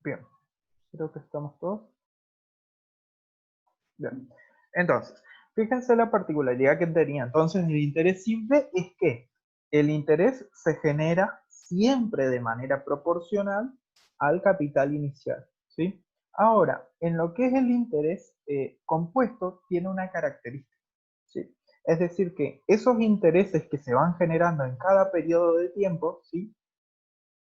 Bien, creo que estamos todos. Bien. Entonces, fíjense la particularidad que tenía. Entonces, el interés simple es que el interés se genera siempre de manera proporcional al capital inicial, ¿sí? Ahora, en lo que es el interés compuesto, tiene una característica, ¿sí? Es decir, que esos intereses que se van generando en cada periodo de tiempo, ¿sí?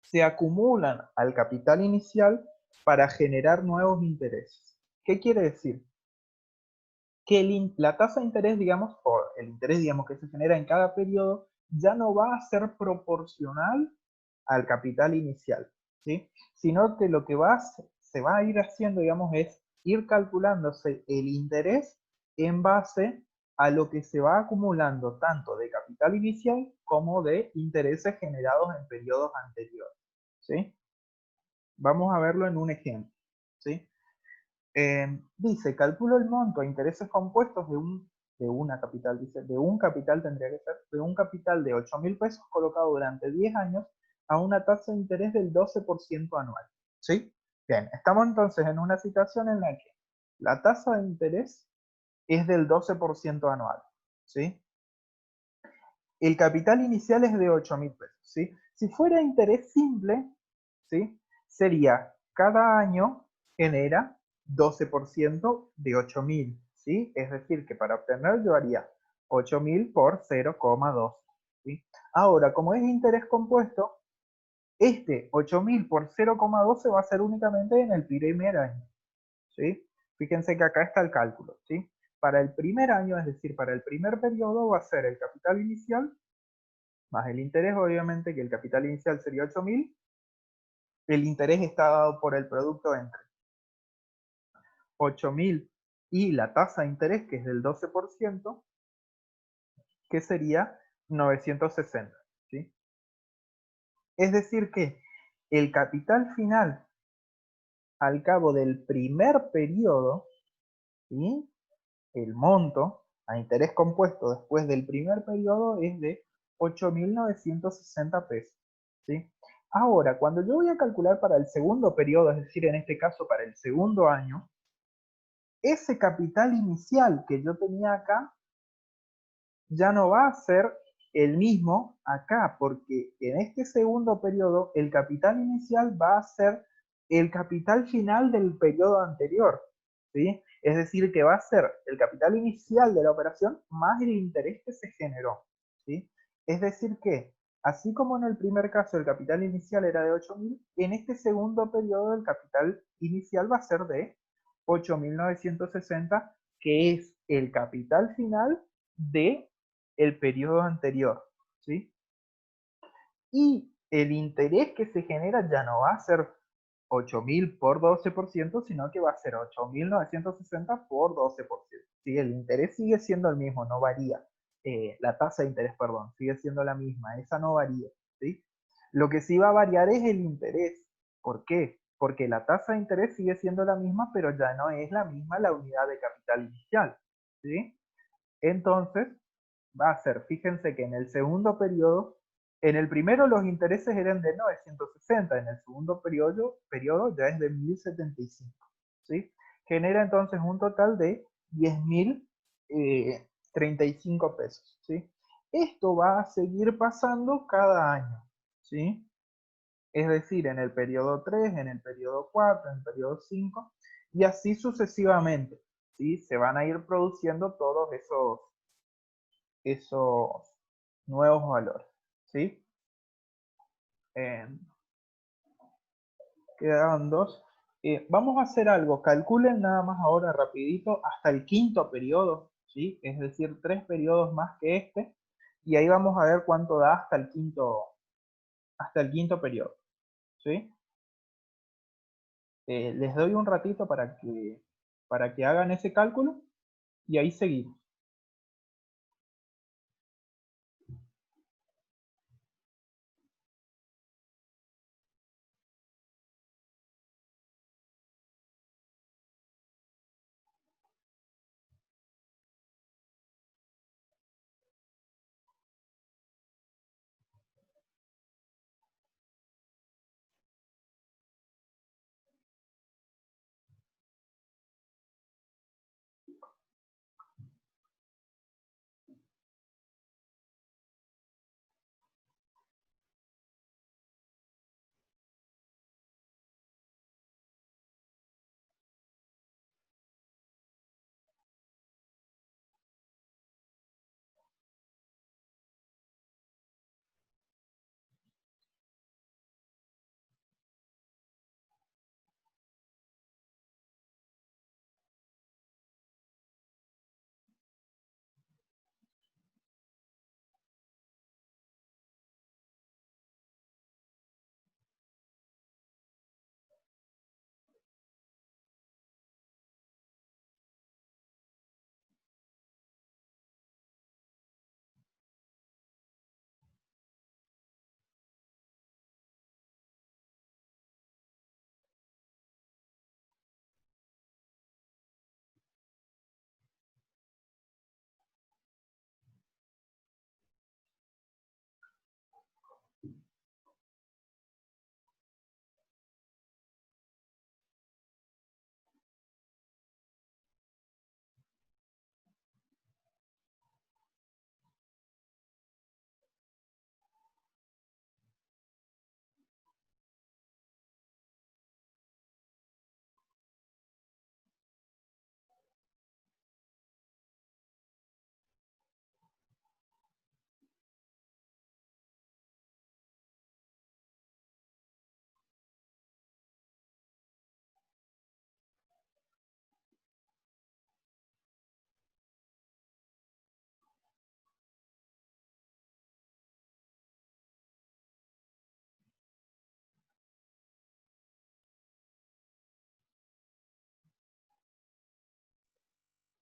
Se acumulan al capital inicial para generar nuevos intereses. ¿Qué quiere decir? Que la tasa de interés, digamos, o el interés, digamos, que se genera en cada periodo, ya no va a ser proporcional al capital inicial, ¿sí? Sino que lo que se va a ir haciendo, digamos, es ir calculándose el interés en base a lo que se va acumulando tanto de capital inicial como de intereses generados en periodos anteriores, ¿sí? Vamos a verlo en un ejemplo, ¿sí? Dice, calculo el monto a intereses compuestos de una capital, dice, de un capital tendría que ser, de un capital de 8.000 pesos colocado durante 10 años a una tasa de interés del 12% anual. ¿Sí? Bien, estamos entonces en una situación en la que la tasa de interés es del 12% anual. ¿Sí? El capital inicial es de 8.000 pesos. ¿Sí? Si fuera interés simple, ¿sí? Sería cada año genera 12% de 8.000, ¿sí? Es decir, que para obtener yo haría 8.000 por 0,2. ¿Sí? Ahora, como es interés compuesto, este 8.000 por 0,12 va a ser únicamente en el primer año, ¿sí? Fíjense que acá está el cálculo, ¿sí? Para el primer año, es decir, para el primer periodo, va a ser el capital inicial más el interés, obviamente, que el capital inicial sería 8.000. El interés está dado por el producto entre 8.000 y la tasa de interés, que es del 12%, que sería 960. ¿Sí? Es decir que el capital final al cabo del primer periodo, ¿sí? El monto a interés compuesto después del primer periodo es de 8.960 pesos. ¿Sí? Ahora, cuando yo voy a calcular para el segundo periodo, es decir, en este caso para el segundo año, ese capital inicial que yo tenía acá ya no va a ser el mismo acá, porque en este segundo periodo el capital inicial va a ser el capital final del periodo anterior, ¿sí? Es decir, que va a ser el capital inicial de la operación más el interés que se generó, ¿sí? Es decir que, así como en el primer caso el capital inicial era de 8.000, en este segundo periodo el capital inicial va a ser de 8.960, que es el capital final de el periodo anterior, ¿sí? Y el interés que se genera ya no va a ser 8.000 por 12%, sino que va a ser 8.960 por 12%. ¿Sí? El interés sigue siendo el mismo, no varía. La tasa de interés, perdón, sigue siendo la misma, esa no varía. ¿Sí? Lo que sí va a variar es el interés. ¿Por qué? Porque la tasa de interés sigue siendo la misma, pero ya no es la misma la unidad de capital inicial. ¿Sí? Entonces, va a ser, fíjense que en el segundo periodo, en el primero los intereses eran de 960, en el segundo periodo ya es de 1.075, ¿sí? Genera entonces un total de 10.035 pesos, ¿sí? Esto va a seguir pasando cada año, ¿sí? Es decir, en el periodo 3, en el periodo 4, en el periodo 5, y así sucesivamente, ¿sí? Se van a ir produciendo todos esos nuevos valores, ¿sí? Eh, Quedaban dos. Vamos a hacer algo, calculen nada más ahora rapidito hasta el quinto periodo, ¿sí? Es decir, 3 periodos más que este, y ahí vamos a ver cuánto da hasta el quinto periodo, ¿sí? Les doy un ratito para que hagan ese cálculo y ahí seguimos.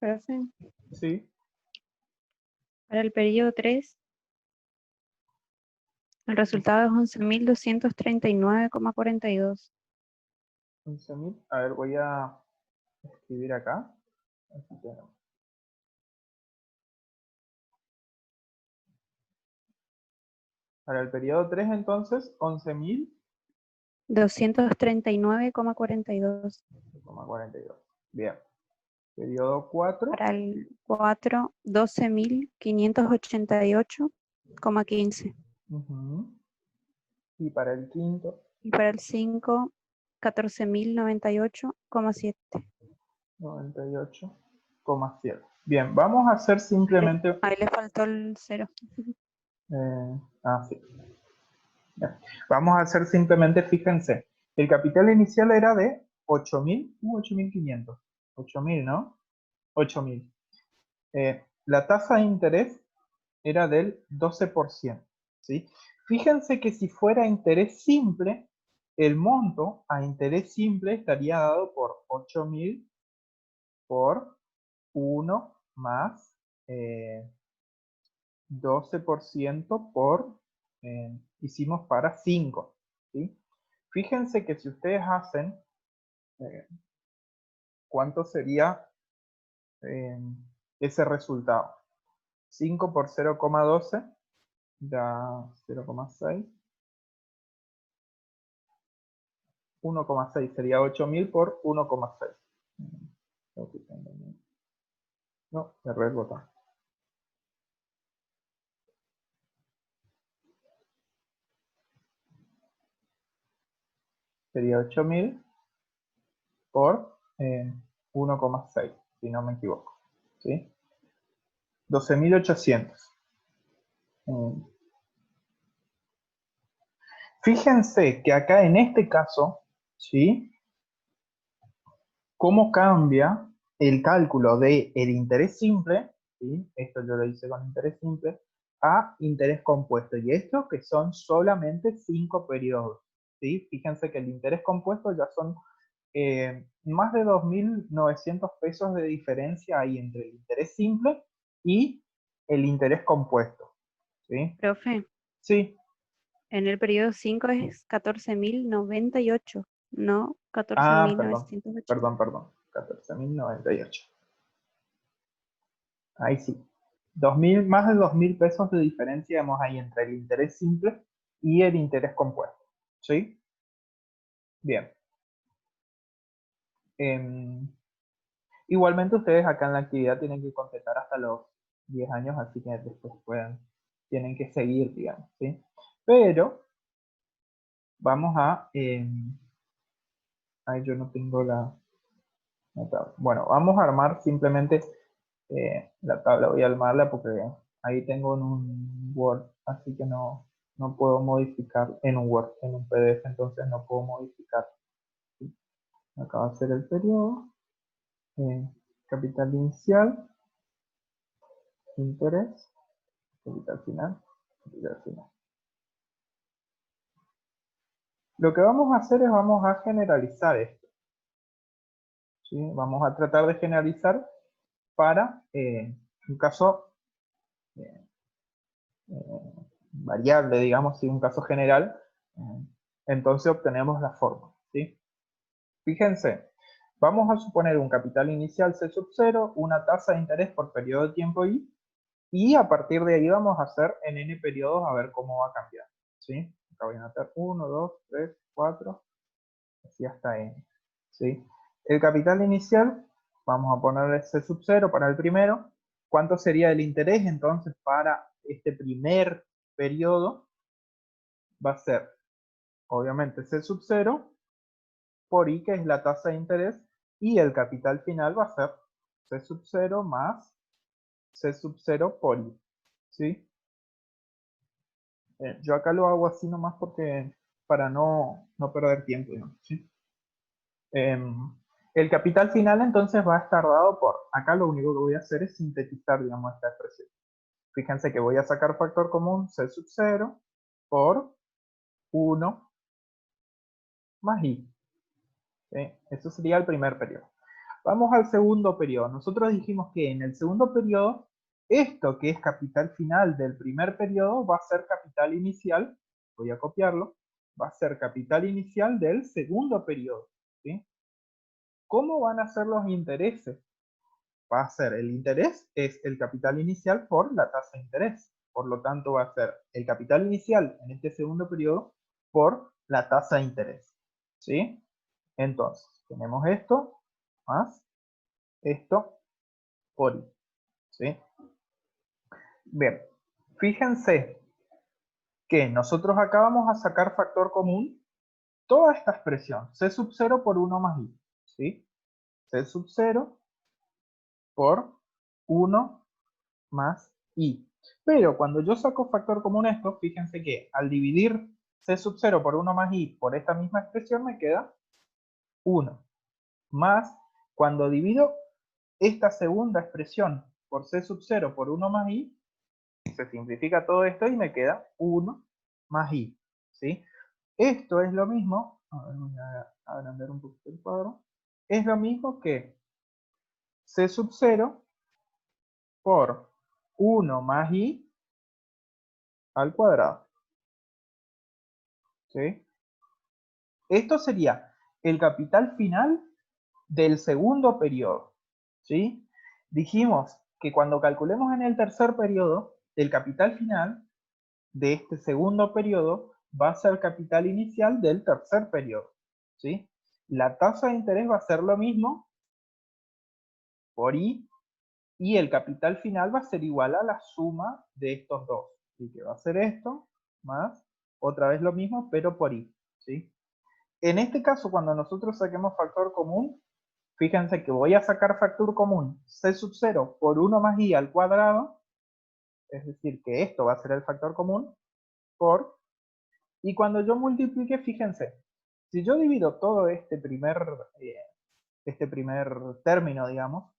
Profe, Sí. para el periodo 3, el resultado es 11.239,42. 11.000. A ver, voy a escribir acá. Aquí tenemos. Para el periodo 3, entonces, 11.000. 239,42. 42. Bien. Periodo 4. Para el 4, 12.588,15. Y para el quinto, Y para el 5, 14.098,7. 98,7. Bien, vamos a hacer simplemente... Ahí le faltó el 0. Sí. Bien. Vamos a hacer simplemente, fíjense, el capital inicial era de 8.000 u 8.500. 8.000, ¿no? 8.000. La tasa de interés era del 12%. ¿Sí? Fíjense que si fuera interés simple, el monto a interés simple estaría dado por 8.000 por 1 más 12% por, hicimos para 5. ¿Sí? Fíjense que si ustedes hacen, ¿cuánto sería ese resultado? 5 por 0,12 da 0,6. 1,6 sería 8.000 por 1,6. No, cerré el botón. Sería 8.000 por 1,6, si no me equivoco. ¿Sí? 12.800. Fíjense que acá en este caso, ¿sí? ¿Cómo cambia el cálculo del interés simple? ¿Sí? Esto yo lo hice con interés simple, a interés compuesto. Y esto que son solamente 5 periodos. ¿Sí? Fíjense que el interés compuesto ya son más de 2.900 pesos de diferencia ahí entre el interés simple y el interés compuesto. ¿Sí? Profe, Sí. en el periodo 5 es 14.098, no Ah, perdón. 14.980. Perdón. 14.098. Ahí sí. 2.000, más de 2.000 pesos de diferencia vemos ahí entre el interés simple y el interés compuesto. ¿Sí? Bien. Igualmente ustedes acá en la actividad tienen que completar hasta los 10 años, así que después tienen que seguir, digamos, ¿sí? Pero vamos a... ahí yo no tengo la tabla. Bueno, vamos a armar simplemente la tabla. Voy a armarla porque ahí tengo en un Word, así que no puedo modificar en un Word, en un PDF, entonces no puedo modificar. ¿Sí? Acá va a ser el periodo, capital inicial, interés, capital final, capital final. Lo que vamos a hacer es vamos a generalizar esto. ¿Sí? Vamos a tratar de generalizar para un caso variable, digamos, si un caso general, entonces obtenemos la forma. ¿Sí? Fíjense, vamos a suponer un capital inicial C sub 0, una tasa de interés por periodo de tiempo y a partir de ahí vamos a hacer en n periodos a ver cómo va a cambiar. ¿Sí? Acá voy a anotar 1, 2, 3, 4, así hasta n. ¿Sí? El capital inicial, vamos a ponerle C sub 0 para el primero. ¿Cuánto sería el interés entonces para este primer periodo? Va a ser, obviamente, C sub 0 por I, que es la tasa de interés, y el capital final va a ser C sub 0 más C sub 0 por I. ¿Sí? Yo acá lo hago así nomás porque para no perder tiempo, digamos, ¿sí? El capital final entonces va a estar dado por, acá lo único que voy a hacer es sintetizar, digamos, esta expresión. Fíjense que voy a sacar factor común C sub 0 por 1 más I. ¿Sí? Eso sería el primer periodo. Vamos al segundo periodo. Nosotros dijimos que en el segundo periodo, esto que es capital final del primer periodo va a ser capital inicial, voy a copiarlo, va a ser capital inicial del segundo periodo. ¿Sí? ¿Cómo van a ser los intereses? Va a ser el interés, es el capital inicial por la tasa de interés. Por lo tanto, va a ser el capital inicial en este segundo periodo por la tasa de interés. ¿Sí? Entonces, tenemos esto más esto por I. ¿Sí? Bien, fíjense que nosotros acá vamos a sacar factor común toda esta expresión, C sub 0 por 1 más I. ¿Sí? C sub 0 por 1 más I. Pero cuando yo saco factor común esto, fíjense que al dividir C sub 0 por 1 más I por esta misma expresión me queda 1. Más, cuando divido esta segunda expresión por C sub 0 por 1 más I, se simplifica todo esto y me queda 1 más I. ¿Sí? Esto es lo mismo, a ver, voy a agrandar un poquito el cuadro, es lo mismo que C sub 0 por 1 más I al cuadrado. ¿Sí? Esto sería el capital final del segundo periodo. ¿Sí? Dijimos que cuando calculemos en el tercer periodo, el capital final de este segundo periodo va a ser capital inicial del tercer periodo. ¿Sí? La tasa de interés va a ser lo mismo por I, y el capital final va a ser igual a la suma de estos dos. Así que va a ser esto más otra vez lo mismo, pero por I. ¿Sí? En este caso, cuando nosotros saquemos factor común, fíjense que voy a sacar factor común C sub 0 por 1 más I al cuadrado, es decir, que esto va a ser el factor común, por, y cuando yo multiplique, fíjense, si yo divido todo este primer término, digamos,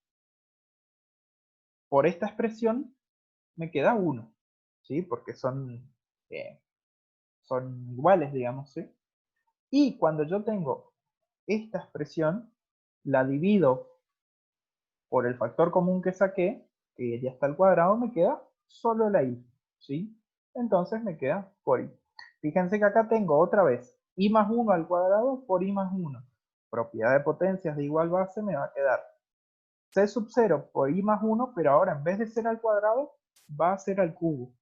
por esta expresión, me queda 1, ¿sí? Porque son iguales, digamos, ¿sí? Y cuando yo tengo esta expresión, la divido por el factor común que saqué, que ya está al cuadrado, me queda solo la I, ¿sí? Entonces me queda por I. Fíjense que acá tengo otra vez I más 1 al cuadrado por I más 1. Propiedad de potencias de igual base me va a quedar C sub 0 por I más 1, pero ahora en vez de ser al cuadrado, va a ser al cubo,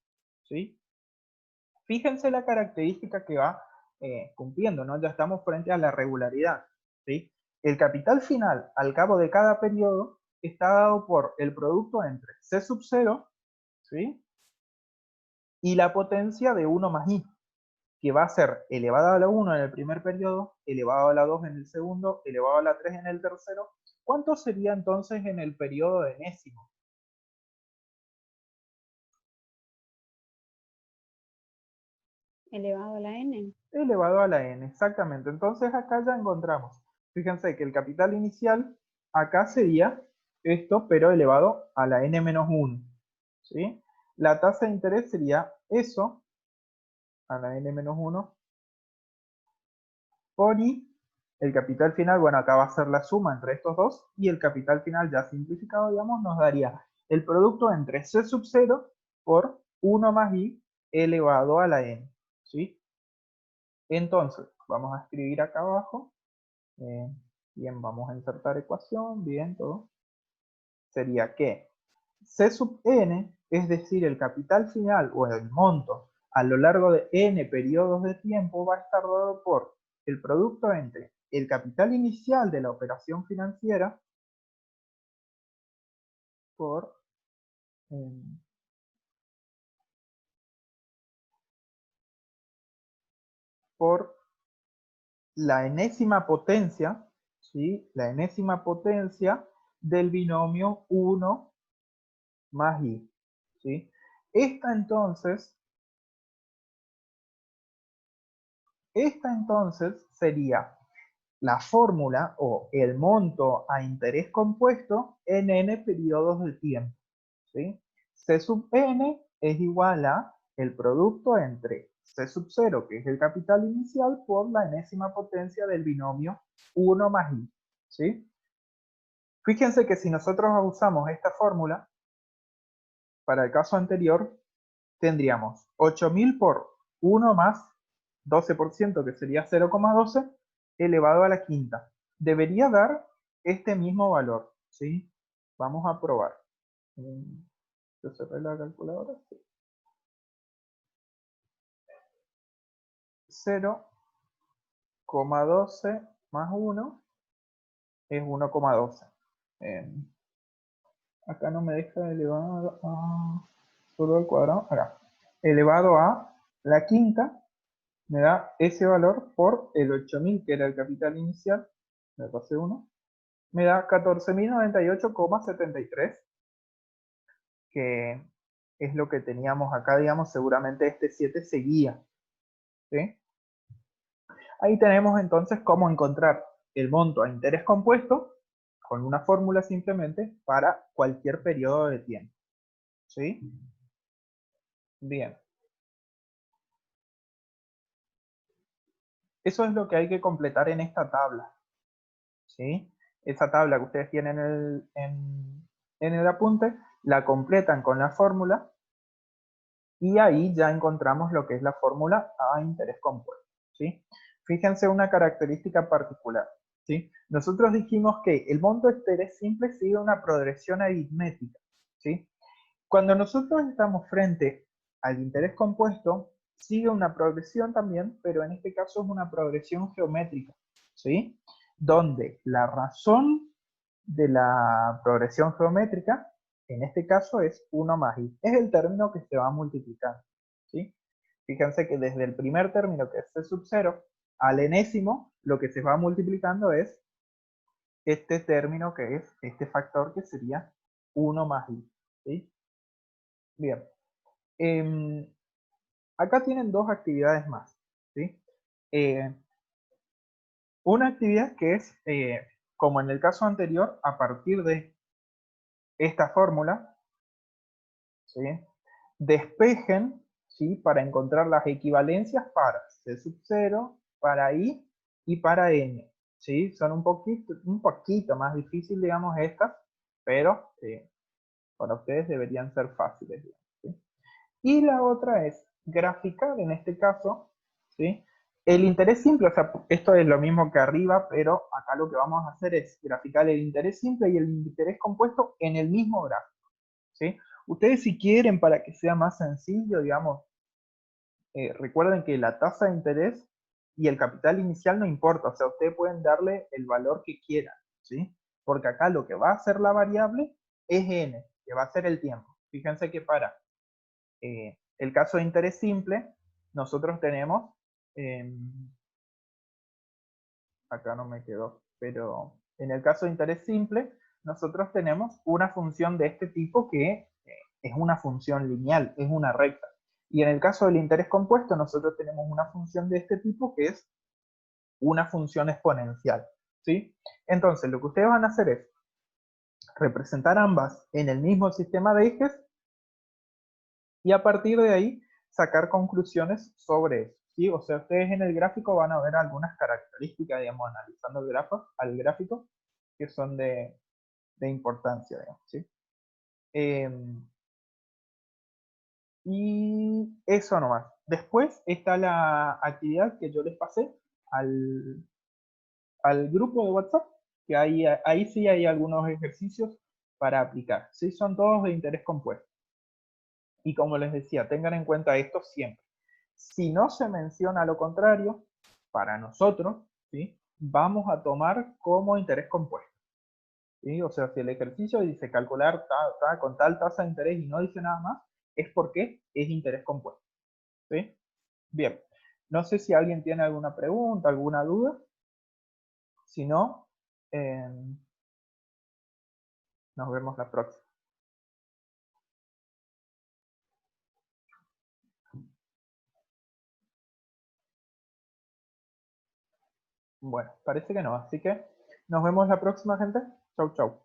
¿sí? Fíjense la característica que va cumpliendo, ¿no? Ya estamos frente a la regularidad, ¿sí? El capital final al cabo de cada periodo está dado por el producto entre C sub 0, ¿sí? Y la potencia de 1 más I, que va a ser elevado a la 1 en el primer periodo, elevado a la 2 en el segundo, elevado a la 3 en el tercero. ¿Cuánto sería entonces en el periodo de enésimo? Elevado a la n. Elevado a la n, exactamente. Entonces acá ya encontramos. Fíjense que el capital inicial acá sería esto, pero elevado a la n menos 1. ¿Sí? La tasa de interés sería eso, a la n menos 1, por i. El capital final, bueno, acá va a ser la suma entre estos dos, y el capital final ya simplificado, digamos, nos daría el producto entre c sub 0 por 1 más i elevado a la n. ¿Sí? Entonces, vamos a escribir acá abajo. Bien, vamos a insertar ecuación, bien, todo. Sería que C sub n, es decir, el capital final o el monto a lo largo de n periodos de tiempo, va a estar dado por el producto entre el capital inicial de la operación financiera por, eh, por la enésima potencia, ¿sí? La enésima potencia del binomio 1 más i, ¿sí? Esta entonces sería la fórmula o el monto a interés compuesto en n periodos de tiempo. ¿Sí? C sub n es igual a el producto entre C sub 0, que es el capital inicial, por la enésima potencia del binomio 1 más i. ¿Sí? Fíjense que si nosotros usamos esta fórmula, para el caso anterior, tendríamos 8.000 por 1 más 12%, que sería 0,12, elevado a la quinta. Debería dar este mismo valor, ¿sí? Vamos a probar. Yo cerré la calculadora. 0,12 más 1 es 1,12. Acá no me deja elevado a... solo al cuadrado. Acá. Elevado a la quinta me da ese valor por el 8.000, que era el capital inicial. Me pasé 1. Me da 14.098,73, que es lo que teníamos acá, digamos, seguramente este 7 seguía. ¿Sí? Ahí tenemos entonces cómo encontrar el monto a interés compuesto con una fórmula simplemente para cualquier periodo de tiempo. ¿Sí? Bien. Eso es lo que hay que completar en esta tabla. ¿Sí? Esa tabla que ustedes tienen en el apunte, la completan con la fórmula y ahí ya encontramos lo que es la fórmula a interés compuesto. ¿Sí? Fíjense una característica particular. ¿Sí? Nosotros dijimos que el monto de interés simple sigue una progresión aritmética. ¿Sí? Cuando nosotros estamos frente al interés compuesto, sigue una progresión también, pero en este caso es una progresión geométrica, ¿sí? Donde la razón de la progresión geométrica, en este caso es 1 más i. Es el término que se va multiplicando, ¿sí? Fíjense que desde el primer término, que es c sub 0, al enésimo, lo que se va multiplicando es este término que es este factor que sería 1 más i, ¿sí? Bien. Acá tienen dos actividades más, ¿sí? Una actividad que es, como en el caso anterior, a partir de esta fórmula, ¿sí? Despejen, ¿sí? Para encontrar las equivalencias para C sub 0, para I y para N, ¿sí? Son un poquito más difíciles, digamos, estas, pero para ustedes deberían ser fáciles, digamos, ¿sí? Y la otra es graficar, en este caso, ¿sí? El interés simple, o sea, esto es lo mismo que arriba, pero acá lo que vamos a hacer es graficar el interés simple y el interés compuesto en el mismo gráfico, ¿sí? Ustedes si quieren, para que sea más sencillo, digamos, recuerden que la tasa de interés y el capital inicial no importa, o sea, ustedes pueden darle el valor que quieran, ¿sí? Porque acá lo que va a hacer la variable es n, que va a ser el tiempo. Fíjense que para el caso de interés simple, nosotros tenemos, acá no me quedó, pero en el caso de interés simple, nosotros tenemos una función de este tipo que es una función lineal, es una recta. Y en el caso del interés compuesto, nosotros tenemos una función de este tipo que es una función exponencial, ¿sí? Entonces, lo que ustedes van a hacer es representar ambas en el mismo sistema de ejes y a partir de ahí sacar conclusiones sobre eso, ¿sí? O sea, ustedes en el gráfico van a ver algunas características, digamos, analizando al gráfico, que son de importancia, digamos, ¿sí? Y eso nomás. Después está la actividad que yo les pasé al grupo de WhatsApp, que ahí sí hay algunos ejercicios para aplicar, ¿sí? Son todos de interés compuesto. Y como les decía, tengan en cuenta esto siempre. Si no se menciona lo contrario, para nosotros, ¿sí? Vamos a tomar como interés compuesto, ¿sí? O sea, si el ejercicio dice calcular con tal tasa de interés y no dice nada más, es porque es interés compuesto, ¿sí? Bien, no sé si alguien tiene alguna pregunta, alguna duda. Si no, nos vemos la próxima. Bueno, parece que no, así que nos vemos la próxima, gente. Chau, chau.